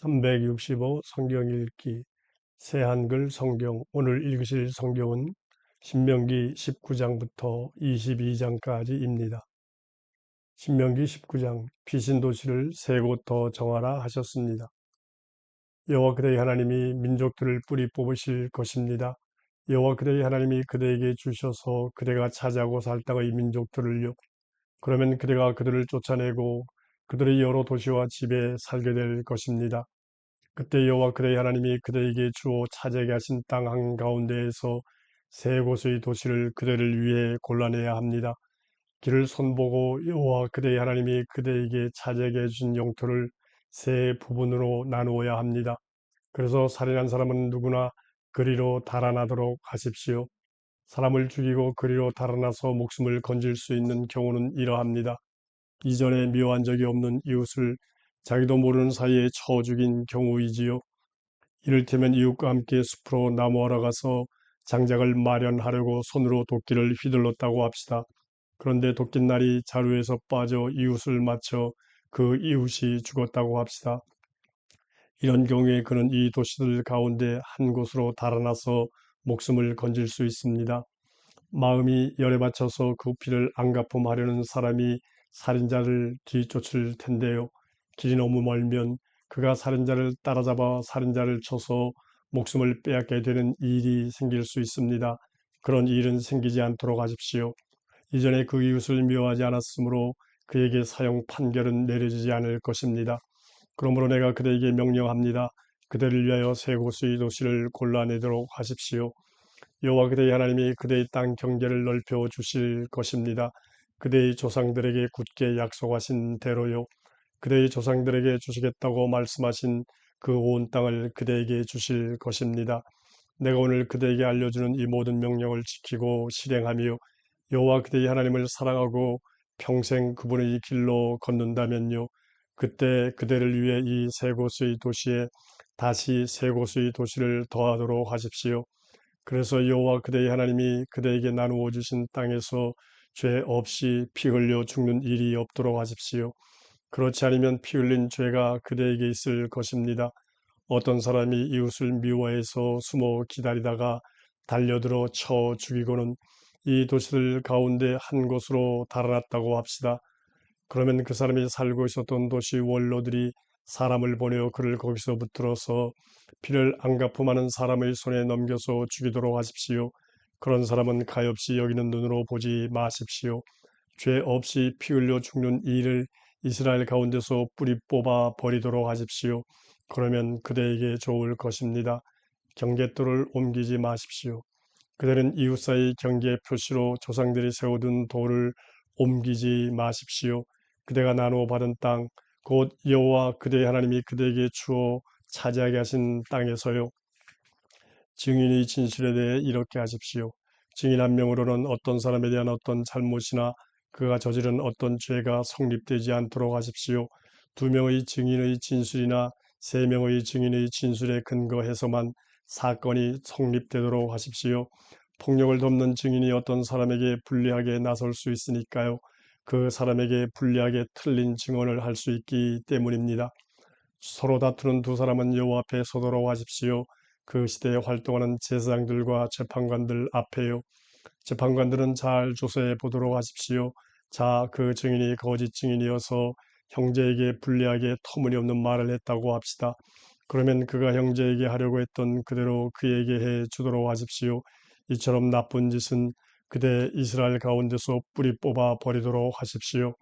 365 성경 읽기 새 한글 성경. 오늘 읽으실 성경은 신명기 19장부터 22장까지입니다. 신명기 19장. 피신 도시를 세 곳 더 정하라 하셨습니다. 여호와 그대의 하나님이 민족들을 뿌리 뽑으실 것입니다. 여호와 그대의 하나님이 그대에게 주셔서 그대가 차지하고 살 땅의 민족들을요. 그러면 그대가 그들을 쫓아내고 그들의 여러 도시와 집에 살게 될 것입니다. 그때 여호와 그대의 하나님이 그대에게 주어 차지하게 하신 땅 한가운데에서 세 곳의 도시를 그대를 위해 골라내야 합니다. 길을 손보고 여호와 그대의 하나님이 그대에게 차지하게 해주신 영토를 세 부분으로 나누어야 합니다. 그래서 살인한 사람은 누구나 그리로 달아나도록 하십시오. 사람을 죽이고 그리로 달아나서 목숨을 건질 수 있는 경우는 이러합니다. 이전에 미워한 적이 없는 이웃을 자기도 모르는 사이에 쳐 죽인 경우이지요. 이를테면 이웃과 함께 숲으로 나무하러 가서 장작을 마련하려고 손으로 도끼를 휘둘렀다고 합시다. 그런데 도끼날이 자루에서 빠져 이웃을 맞춰 그 이웃이 죽었다고 합시다. 이런 경우에 그는 이 도시들 가운데 한 곳으로 달아나서 목숨을 건질 수 있습니다. 마음이 열에 받쳐서 그 피를 앙가품하려는 사람이 살인자를 뒤쫓을 텐데요. 길이 너무 멀면 그가 살인자를 따라잡아 살인자를 쳐서 목숨을 빼앗게 되는 일이 생길 수 있습니다. 그런 일은 생기지 않도록 하십시오. 이전에 그 이웃을 미워하지 않았으므로 그에게 사형 판결은 내려지지 않을 것입니다. 그러므로 내가 그대에게 명령합니다. 그대를 위하여 세 곳의 도시를 골라내도록 하십시오. 여호와 그대의 하나님이 그대의 땅 경계를 넓혀 주실 것입니다. 그대의 조상들에게 굳게 약속하신 대로요. 그대의 조상들에게 주시겠다고 말씀하신 그 온 땅을 그대에게 주실 것입니다. 내가 오늘 그대에게 알려주는 이 모든 명령을 지키고 실행하며 여호와 그대의 하나님을 사랑하고 평생 그분의 길로 걷는다면요. 그때 그대를 위해 이 세 곳의 도시에 다시 세 곳의 도시를 더하도록 하십시오. 그래서 여호와 그대의 하나님이 그대에게 나누어 주신 땅에서 죄 없이 피 흘려 죽는 일이 없도록 하십시오. 그렇지 않으면 피 흘린 죄가 그대에게 있을 것입니다. 어떤 사람이 이웃을 미워해서 숨어 기다리다가 달려들어 쳐 죽이고는 이 도시들 가운데 한 곳으로 달아났다고 합시다. 그러면 그 사람이 살고 있었던 도시 원로들이 사람을 보내어 그를 거기서 붙들어서 피를 앙가품하는 사람의 손에 넘겨서 죽이도록 하십시오. 그런 사람은 가엾이 여기는 눈으로 보지 마십시오. 죄 없이 피 흘려 죽는 이를 이스라엘 가운데서 뿌리 뽑아 버리도록 하십시오. 그러면 그대에게 좋을 것입니다. 경계돌을 옮기지 마십시오. 그들은 이웃 사이 경계 표시로 조상들이 세워둔 돌을 옮기지 마십시오. 그대가 나누어 받은 땅, 곧 여호와 그대의 하나님이 그대에게 주어 차지하게 하신 땅에서요. 증인의 진술에 대해 이렇게 하십시오. 증인 한 명으로는 어떤 사람에 대한 어떤 잘못이나 그가 저지른 어떤 죄가 성립되지 않도록 하십시오. 두 명의 증인의 진술이나 세 명의 증인의 진술에 근거해서만 사건이 성립되도록 하십시오. 폭력을 돕는 증인이 어떤 사람에게 불리하게 나설 수 있으니까요. 그 사람에게 불리하게 틀린 증언을 할 수 있기 때문입니다. 서로 다투는 두 사람은 여호와 앞에 서도록 하십시오. 그 시대에 활동하는 제사장들과 재판관들 앞에요. 재판관들은 잘 조사해 보도록 하십시오. 자, 그 증인이 거짓 증인이어서 형제에게 불리하게 터무니없는 말을 했다고 합시다. 그러면 그가 형제에게 하려고 했던 그대로 그에게 해 주도록 하십시오. 이처럼 나쁜 짓은 그대 이스라엘 가운데서 뿌리 뽑아 버리도록 하십시오.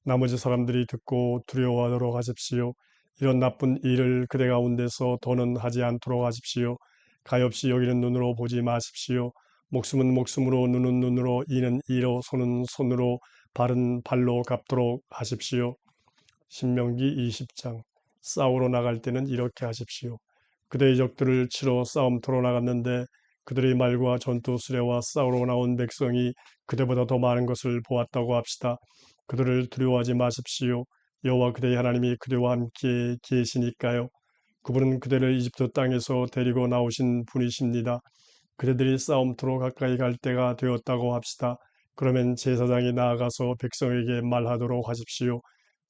나머지 사람들이 듣고 두려워하도록 하십시오. 이런 나쁜 일을 그대 가운데서 더는 하지 않도록 하십시오. 가엾이 여기는 눈으로 보지 마십시오. 목숨은 목숨으로, 눈은 눈으로, 이는 이로, 손은 손으로, 발은 발로 갚도록 하십시오. 신명기 20장. 싸우러 나갈 때는 이렇게 하십시오. 그대의 적들을 치러 싸움터로 나갔는데 그들의 말과 전투 수레와 싸우러 나온 백성이 그대보다 더 많은 것을 보았다고 합시다. 그들을 두려워하지 마십시오. 여호와 그대의 하나님이 그대와 함께 계시니까요. 그분은 그대를 이집트 땅에서 데리고 나오신 분이십니다. 그대들이 싸움터로 가까이 갈 때가 되었다고 합시다. 그러면 제사장이 나아가서 백성에게 말하도록 하십시오.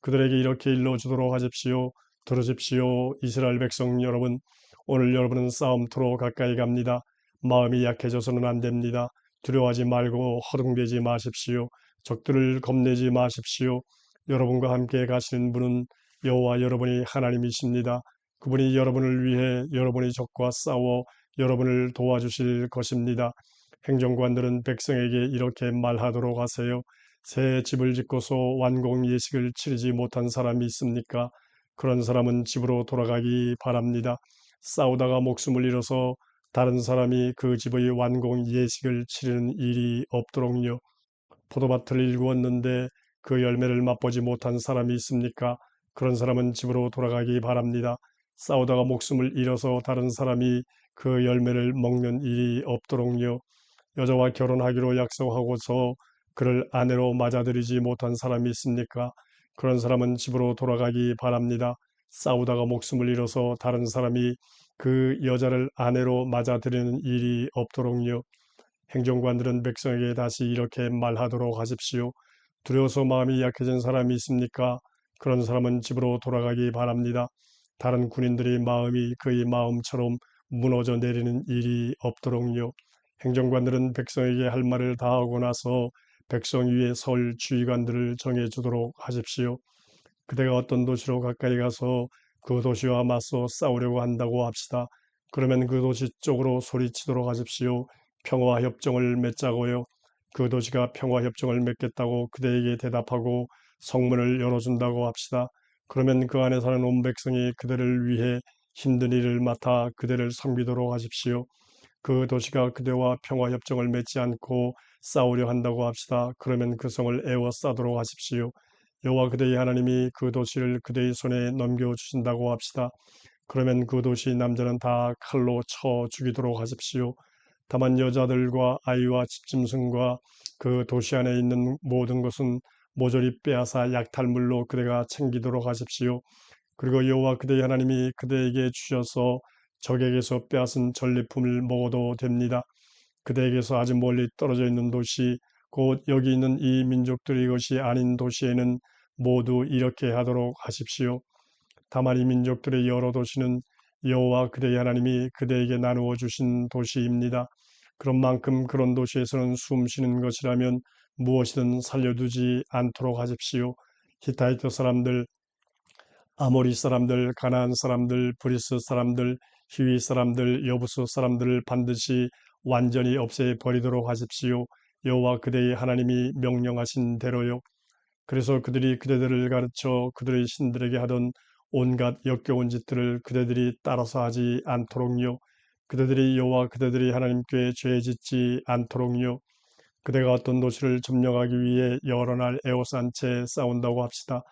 그들에게 이렇게 일러주도록 하십시오. 들으십시오. 이스라엘 백성 여러분, 오늘 여러분은 싸움터로 가까이 갑니다. 마음이 약해져서는 안 됩니다. 두려워하지 말고 허둥대지 마십시오. 적들을 겁내지 마십시오. 여러분과 함께 가시는 분은 여호와 여러분이 하나님이십니다. 그분이 여러분을 위해 여러분의 적과 싸워 여러분을 도와주실 것입니다. 행정관들은 백성에게 이렇게 말하도록 하세요. 새 집을 짓고서 완공 예식을 치르지 못한 사람이 있습니까? 그런 사람은 집으로 돌아가기 바랍니다. 싸우다가 목숨을 잃어서 다른 사람이 그 집의 완공 예식을 치르는 일이 없도록요. 포도밭을 일구었는데 그 열매를 맛보지 못한 사람이 있습니까? 그런 사람은 집으로 돌아가기 바랍니다. 싸우다가 목숨을 잃어서 다른 사람이 그 열매를 먹는 일이 없도록요. 여자와 결혼하기로 약속하고서 그를 아내로 맞아들이지 못한 사람이 있습니까? 그런 사람은 집으로 돌아가기 바랍니다. 싸우다가 목숨을 잃어서 다른 사람이 그 여자를 아내로 맞아들이는 일이 없도록요. 행정관들은 백성에게 다시 이렇게 말하도록 하십시오. 두려워서 마음이 약해진 사람이 있습니까? 그런 사람은 집으로 돌아가기 바랍니다. 다른 군인들의 마음이 그의 마음처럼 무너져 내리는 일이 없도록요. 행정관들은 백성에게 할 말을 다 하고 나서 백성 위에 설 주의관들을 정해주도록 하십시오. 그대가 어떤 도시로 가까이 가서 그 도시와 맞서 싸우려고 한다고 합시다. 그러면 그 도시 쪽으로 소리치도록 하십시오. 평화협정을 맺자고요. 그 도시가 평화협정을 맺겠다고 그대에게 대답하고 성문을 열어준다고 합시다. 그러면 그 안에 사는 온 백성이 그대를 위해 힘든 일을 맡아 그대를 섬기도록 하십시오. 그 도시가 그대와 평화협정을 맺지 않고 싸우려 한다고 합시다. 그러면 그 성을 에워싸도록 하십시오. 여호와 그대의 하나님이 그 도시를 그대의 손에 넘겨주신다고 합시다. 그러면 그 도시 남자는 다 칼로 쳐 죽이도록 하십시오. 다만 여자들과 아이와 집짐승과 그 도시 안에 있는 모든 것은 모조리 빼앗아 약탈물로 그대가 챙기도록 하십시오. 그리고 여호와 그대의 하나님이 그대에게 주셔서 적에게서 빼앗은 전리품을 먹어도 됩니다. 그대에게서 아주 멀리 떨어져 있는 도시, 곧 여기 있는 이 민족들의 것이 아닌 도시에는 모두 이렇게 하도록 하십시오. 다만 이 민족들의 여러 도시는 여호와 그대의 하나님이 그대에게 나누어 주신 도시입니다. 그런 만큼 그런 도시에서는 숨 쉬는 것이라면 무엇이든 살려두지 않도록 하십시오. 히타이트 사람들, 아모리 사람들, 가나안 사람들, 브리스 사람들, 히위 사람들, 여부수 사람들을 반드시 완전히 없애버리도록 하십시오. 여호와 그대의 하나님이 명령하신 대로요. 그래서 그들이 그대들을 가르쳐 그들의 신들에게 하던 온갖 역겨운 짓들을 그대들이 따라서 하지 않도록요. 그대들이 여호와 그대들이 하나님께 죄 짓지 않도록요. 그대가 어떤 도시를 점령하기 위해 여러 날 에워싼 채 싸운다고 합시다.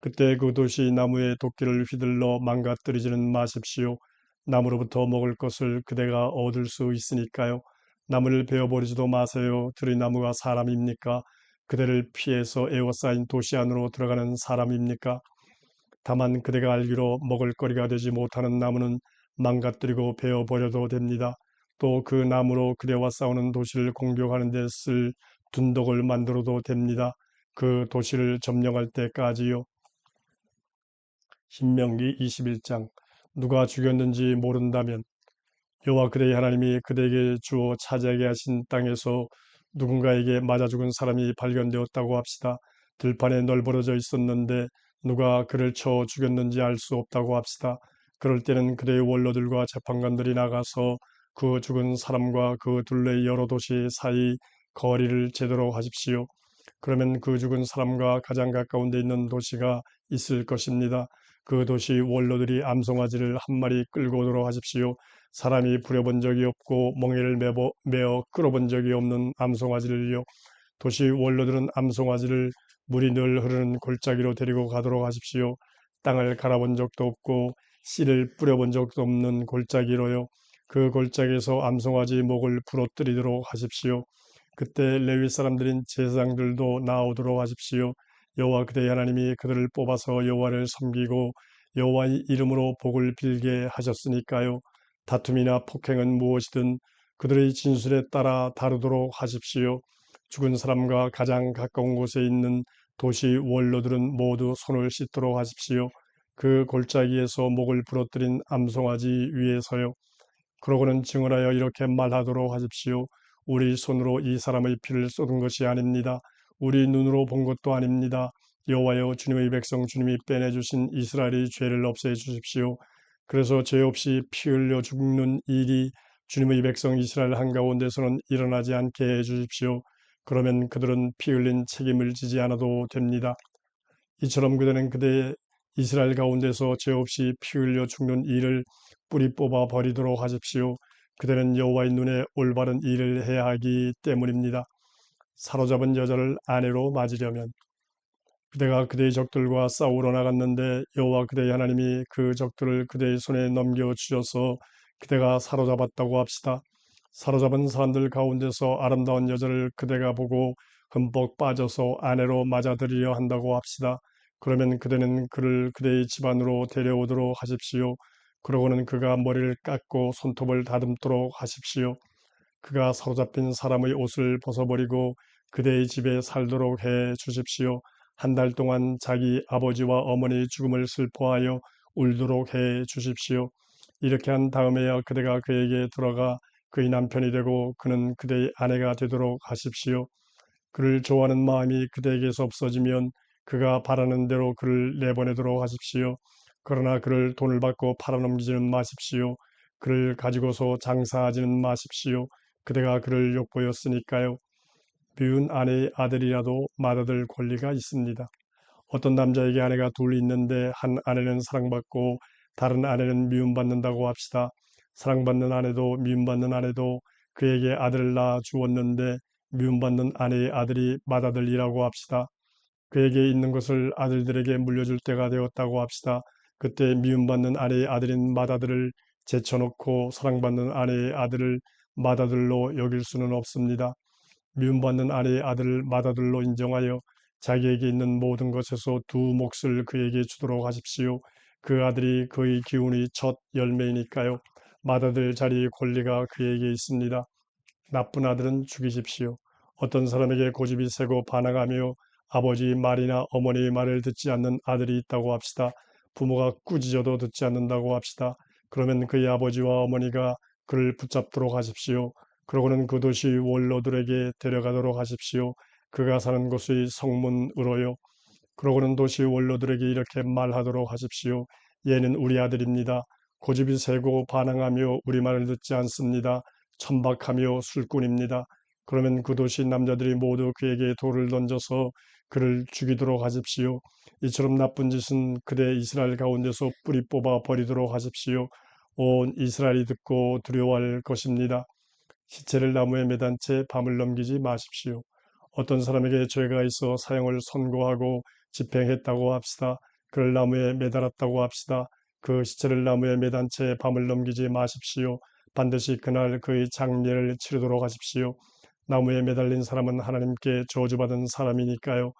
그때 그 도시 나무에 도끼를 휘둘러 망가뜨리지는 마십시오. 나무로부터 먹을 것을 그대가 얻을 수 있으니까요. 나무를 베어버리지도 마세요. 들이나무가 사람입니까? 그대를 피해서 에워싸인 도시 안으로 들어가는 사람입니까? 다만 그대가 알기로 먹을거리가 되지 못하는 나무는 망가뜨리고 베어버려도 됩니다. 또 그 나무로 그대와 싸우는 도시를 공격하는 데 쓸 둔덕을 만들어도 됩니다. 그 도시를 점령할 때까지요. 신명기 21장. 누가 죽였는지 모른다면 여호와 그대의 하나님이 그대에게 주어 차지하게 하신 땅에서 누군가에게 맞아 죽은 사람이 발견되었다고 합시다. 들판에 널브러져 있었는데 누가 그를 쳐 죽였는지 알 수 없다고 합시다. 그럴 때는 그대의 원로들과 재판관들이 나가서 그 죽은 사람과 그 둘레 여러 도시 사이 거리를 재도록 하십시오. 그러면 그 죽은 사람과 가장 가까운 데 있는 도시가 있을 것입니다. 그 도시 원로들이 암송아지를 한 마리 끌고 오도록 하십시오. 사람이 부려본 적이 없고 멍에를 메어 끌어본 적이 없는 암송아지를요. 도시 원로들은 암송아지를 물이 늘 흐르는 골짜기로 데리고 가도록 하십시오. 땅을 갈아본 적도 없고 씨를 뿌려본 적도 없는 골짜기로요. 그 골짜기에서 암송아지 목을 부러뜨리도록 하십시오. 그때 레위 사람들인 제사장들도 나오도록 하십시오. 여호와 그대의 하나님이 그들을 뽑아서 여호와를 섬기고 여호와의 이름으로 복을 빌게 하셨으니까요. 다툼이나 폭행은 무엇이든 그들의 진술에 따라 다루도록 하십시오. 죽은 사람과 가장 가까운 곳에 있는 도시 원로들은 모두 손을 씻도록 하십시오. 그 골짜기에서 목을 부러뜨린 암송아지 위에서요. 그러고는 증언하여 이렇게 말하도록 하십시오. 우리 손으로 이 사람의 피를 쏟은 것이 아닙니다. 우리 눈으로 본 것도 아닙니다. 여호와여, 주님의 백성 주님이 빼내주신 이스라엘의 죄를 없애 주십시오. 그래서 죄 없이 피 흘려 죽는 일이 주님의 백성 이스라엘 한가운데서는 일어나지 않게 해 주십시오. 그러면 그들은 피 흘린 책임을 지지 않아도 됩니다. 이처럼 그대는 그대 이스라엘 가운데서 죄 없이 피 흘려 죽는 일을 뿌리 뽑아 버리도록 하십시오. 그대는 여호와의 눈에 올바른 일을 해야 하기 때문입니다. 사로잡은 여자를 아내로 맞으려면 그대가 그대의 적들과 싸우러 나갔는데 여호와 그대의 하나님이 그 적들을 그대의 손에 넘겨주셔서 그대가 사로잡았다고 합시다. 사로잡은 사람들 가운데서 아름다운 여자를 그대가 보고 흠뻑 빠져서 아내로 맞아들이려 한다고 합시다. 그러면 그대는 그를 그대의 집안으로 데려오도록 하십시오. 그러고는 그가 머리를 깎고 손톱을 다듬도록 하십시오. 그가 사로잡힌 사람의 옷을 벗어버리고 그대의 집에 살도록 해 주십시오. 한 달 동안 자기 아버지와 어머니의 죽음을 슬퍼하여 울도록 해 주십시오. 이렇게 한 다음에야 그대가 그에게 들어가 그의 남편이 되고 그는 그대의 아내가 되도록 하십시오. 그를 좋아하는 마음이 그대에게서 없어지면 그가 바라는 대로 그를 내보내도록 하십시오. 그러나 그를 돈을 받고 팔아넘기지는 마십시오. 그를 가지고서 장사하지는 마십시오. 그대가 그를 욕보였으니까요. 미운 아내의 아들이라도 맏아들 권리가 있습니다. 어떤 남자에게 아내가 둘 있는데 한 아내는 사랑받고 다른 아내는 미움받는다고 합시다. 사랑받는 아내도 미움받는 아내도 그에게 아들을 낳아 주었는데 미움받는 아내의 아들이 맏아들이라고 합시다. 그에게 있는 것을 아들들에게 물려줄 때가 되었다고 합시다. 그때 미움받는 아내의 아들인 맏아들을 제쳐놓고 사랑받는 아내의 아들을 맏아들로 여길 수는 없습니다. 미움받는 아내의 아들을 맏아들로 인정하여 자기에게 있는 모든 것에서 두 몫을 그에게 주도록 하십시오. 그 아들이 그의 기운의 첫 열매이니까요. 맏아들 자리의 권리가 그에게 있습니다. 나쁜 아들은 죽이십시오. 어떤 사람에게 고집이 세고 반항하며 아버지의 말이나 어머니의 말을 듣지 않는 아들이 있다고 합시다. 부모가 꾸짖어도 듣지 않는다고 합시다. 그러면 그의 아버지와 어머니가 그를 붙잡도록 하십시오. 그러고는 그 도시 원로들에게 데려가도록 하십시오. 그가 사는 곳의 성문으로요. 그러고는 도시 원로들에게 이렇게 말하도록 하십시오. 얘는 우리 아들입니다. 고집이 세고 반항하며 우리 말을 듣지 않습니다. 천박하며 술꾼입니다. 그러면 그 도시 남자들이 모두 그에게 돌을 던져서 그를 죽이도록 하십시오. 이처럼 나쁜 짓은 그대 이스라엘 가운데서 뿌리 뽑아 버리도록 하십시오. 온 이스라엘이 듣고 두려워할 것입니다. 시체를 나무에 매단 채 밤을 넘기지 마십시오. 어떤 사람에게 죄가 있어 사형을 선고하고 집행했다고 합시다. 그를 나무에 매달았다고 합시다. 그 시체를 나무에 매단 채 밤을 넘기지 마십시오. 반드시 그날 그의 장례를 치르도록 하십시오. 나무에 매달린 사람은 하나님께 저주받은 사람이니까요.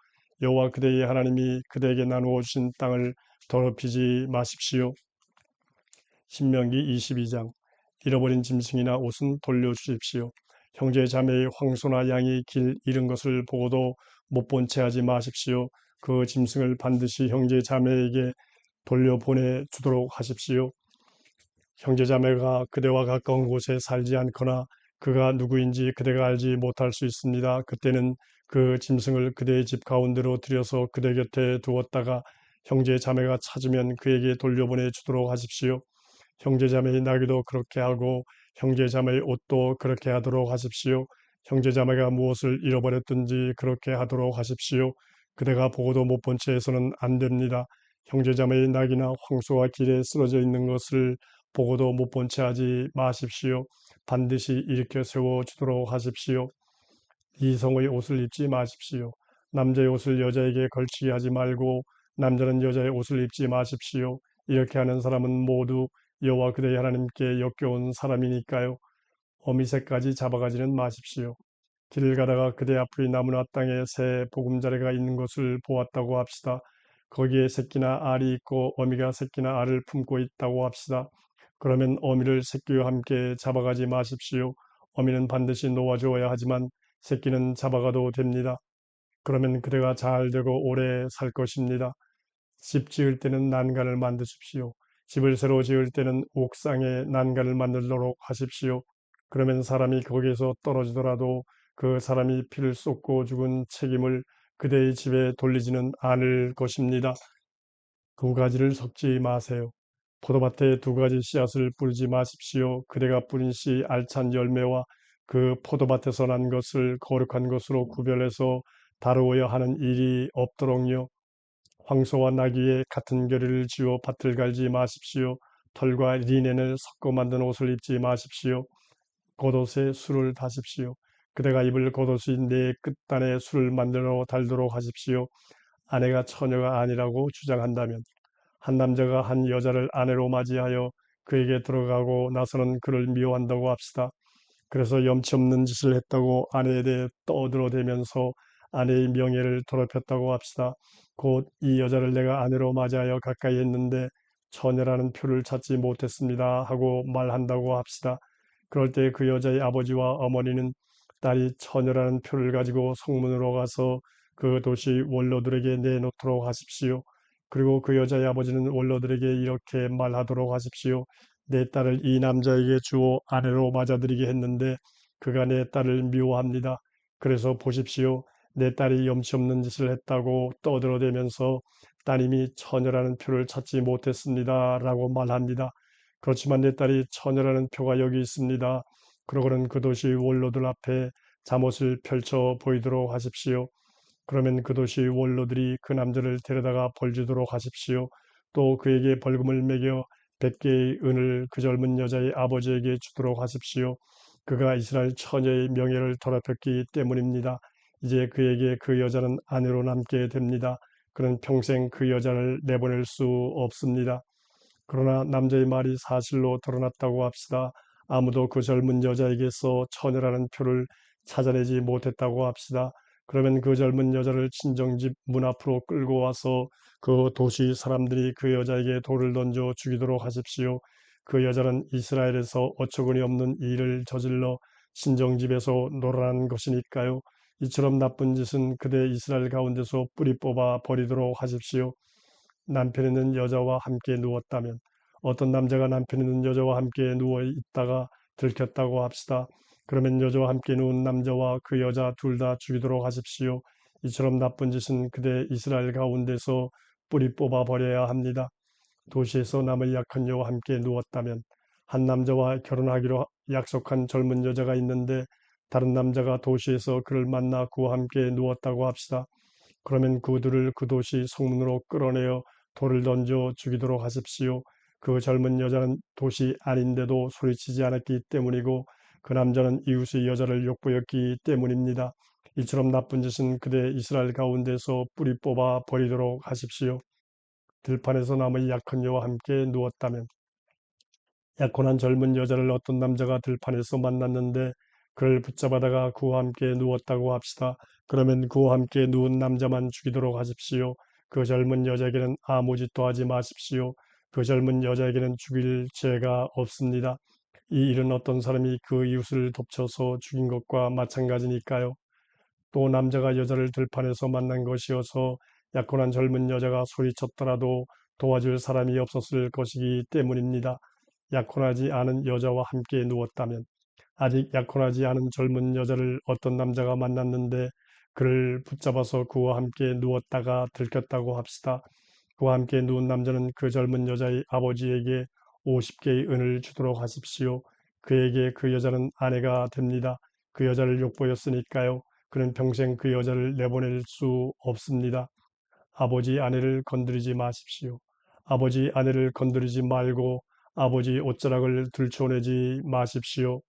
여호와 그대의 하나님이 그대에게 나누어 주신 땅을 더럽히지 마십시오. 신명기 22장. 잃어버린 짐승이나 옷은 돌려주십시오. 형제 자매의 황소나 양이 길 잃은 것을 보고도 못 본 채 하지 마십시오. 그 짐승을 반드시 형제 자매에게 돌려보내 주도록 하십시오. 형제 자매가 그대와 가까운 곳에 살지 않거나 그가 누구인지 그대가 알지 못할 수 있습니다. 그때는 그 짐승을 그대의 집 가운데로 들여서 그대 곁에 두었다가 형제 자매가 찾으면 그에게 돌려보내 주도록 하십시오. 형제자매의 나귀도 그렇게 하고 형제자매의 옷도 그렇게 하도록 하십시오. 형제자매가 무엇을 잃어버렸든지 그렇게 하도록 하십시오. 그대가 보고도 못 본 채 해서는 안 됩니다. 형제자매의 낙이나 황소가 길에 쓰러져 있는 것을 보고도 못 본 채 하지 마십시오. 반드시 일으켜 세워주도록 하십시오. 이성의 옷을 입지 마십시오. 남자의 옷을 여자에게 걸치게 하지 말고 남자는 여자의 옷을 입지 마십시오. 이렇게 하는 사람은 모두 여호와 그대의 하나님께 역겨운 사람이니까요. 어미새까지 잡아가지는 마십시오. 길을 가다가 그대 앞의 나무나 땅에 새 보금자리가 있는 것을 보았다고 합시다. 거기에 새끼나 알이 있고 어미가 새끼나 알을 품고 있다고 합시다. 그러면 어미를 새끼와 함께 잡아가지 마십시오. 어미는 반드시 놓아주어야 하지만 새끼는 잡아가도 됩니다. 그러면 그대가 잘 되고 오래 살 것입니다. 집 지을 때는 난간을 만드십시오. 집을 새로 지을 때는 옥상에 난간을 만들도록 하십시오. 그러면 사람이 거기에서 떨어지더라도 그 사람이 피를 쏟고 죽은 책임을 그대의 집에 돌리지는 않을 것입니다. 두 가지를 섞지 마세요. 포도밭에 두 가지 씨앗을 뿌리지 마십시오. 그대가 뿌린 씨 알찬 열매와 그 포도밭에서 난 것을 거룩한 것으로 구별해서 다루어야 하는 일이 없도록요. 황소와 나귀의 같은 결의를 지어 밭을 갈지 마십시오. 털과 리넨을 섞어 만든 옷을 입지 마십시오. 겉옷에 술을 다십시오. 그대가 입을 겉옷이 네 끝단에 술을 만들어 달도록 하십시오. 아내가 처녀가 아니라고 주장한다면 한 남자가 한 여자를 아내로 맞이하여 그에게 들어가고 나서는 그를 미워한다고 합시다. 그래서 염치 없는 짓을 했다고 아내에 대해 떠들어대면서 아내의 명예를 더럽혔다고 합시다. 곧 이 여자를 내가 아내로 맞이하여 가까이 했는데 처녀라는 표를 찾지 못했습니다 하고 말한다고 합시다. 그럴 때 그 여자의 아버지와 어머니는 딸이 처녀라는 표를 가지고 성문으로 가서 그 도시 원로들에게 내놓도록 하십시오. 그리고 그 여자의 아버지는 원로들에게 이렇게 말하도록 하십시오. 내 딸을 이 남자에게 주어 아내로 맞아들이게 했는데 그가 내 딸을 미워합니다. 그래서 보십시오. 내 딸이 염치 없는 짓을 했다고 떠들어대면서 따님이 처녀라는 표를 찾지 못했습니다. 라고 말합니다. 그렇지만 내 딸이 처녀라는 표가 여기 있습니다. 그러고는 그 도시 원로들 앞에 잠옷을 펼쳐 보이도록 하십시오. 그러면 그 도시 원로들이 그 남자를 데려다가 벌주도록 하십시오. 또 그에게 벌금을 매겨 100개의 은을 그 젊은 여자의 아버지에게 주도록 하십시오. 그가 이스라엘 처녀의 명예를 더럽혔기 때문입니다. 이제 그에게 그 여자는 아내로 남게 됩니다. 그는 평생 그 여자를 내보낼 수 없습니다. 그러나 남자의 말이 사실로 드러났다고 합시다. 아무도 그 젊은 여자에게서 처녀라는 표를 찾아내지 못했다고 합시다. 그러면 그 젊은 여자를 친정집 문 앞으로 끌고 와서 그 도시 사람들이 그 여자에게 돌을 던져 죽이도록 하십시오. 그 여자는 이스라엘에서 어처구니 없는 일을 저질러 친정집에서 놀아난 것이니까요. 이처럼 나쁜 짓은 그대 이스라엘 가운데서 뿌리 뽑아 버리도록 하십시오. 남편 있는 여자와 함께 누웠다면 어떤 남자가 남편 있는 여자와 함께 누워 있다가 들켰다고 합시다. 그러면 여자와 함께 누운 남자와 그 여자 둘 다 죽이도록 하십시오. 이처럼 나쁜 짓은 그대 이스라엘 가운데서 뿌리 뽑아 버려야 합니다. 도시에서 남의 약한 여와 함께 누웠다면 한 남자와 결혼하기로 약속한 젊은 여자가 있는데 다른 남자가 도시에서 그를 만나 그와 함께 누웠다고 합시다. 그러면 그들을 그 도시 성문으로 끌어내어 돌을 던져 죽이도록 하십시오. 그 젊은 여자는 도시 아닌데도 소리치지 않았기 때문이고 그 남자는 이웃의 여자를 욕보였기 때문입니다. 이처럼 나쁜 짓은 그대 이스라엘 가운데서 뿌리 뽑아 버리도록 하십시오. 들판에서 남의 약한 여와 함께 누웠다면 약혼한 젊은 여자를 어떤 남자가 들판에서 만났는데 그를 붙잡아다가 그와 함께 누웠다고 합시다. 그러면 그와 함께 누운 남자만 죽이도록 하십시오. 그 젊은 여자에게는 아무 짓도 하지 마십시오. 그 젊은 여자에게는 죽일 죄가 없습니다. 이 일은 어떤 사람이 그 이웃을 덮쳐서 죽인 것과 마찬가지니까요. 또 남자가 여자를 들판에서 만난 것이어서 약혼한 젊은 여자가 소리쳤더라도 도와줄 사람이 없었을 것이기 때문입니다. 약혼하지 않은 여자와 함께 누웠다면 아직 약혼하지 않은 젊은 여자를 어떤 남자가 만났는데 그를 붙잡아서 그와 함께 누웠다가 들켰다고 합시다. 그와 함께 누운 남자는 그 젊은 여자의 아버지에게 50개의 은을 주도록 하십시오. 그에게 그 여자는 아내가 됩니다. 그 여자를 욕보였으니까요. 그는 평생 그 여자를 내보낼 수 없습니다. 아버지 아내를 건드리지 마십시오. 아버지 아내를 건드리지 말고 아버지 옷자락을 들춰내지 마십시오.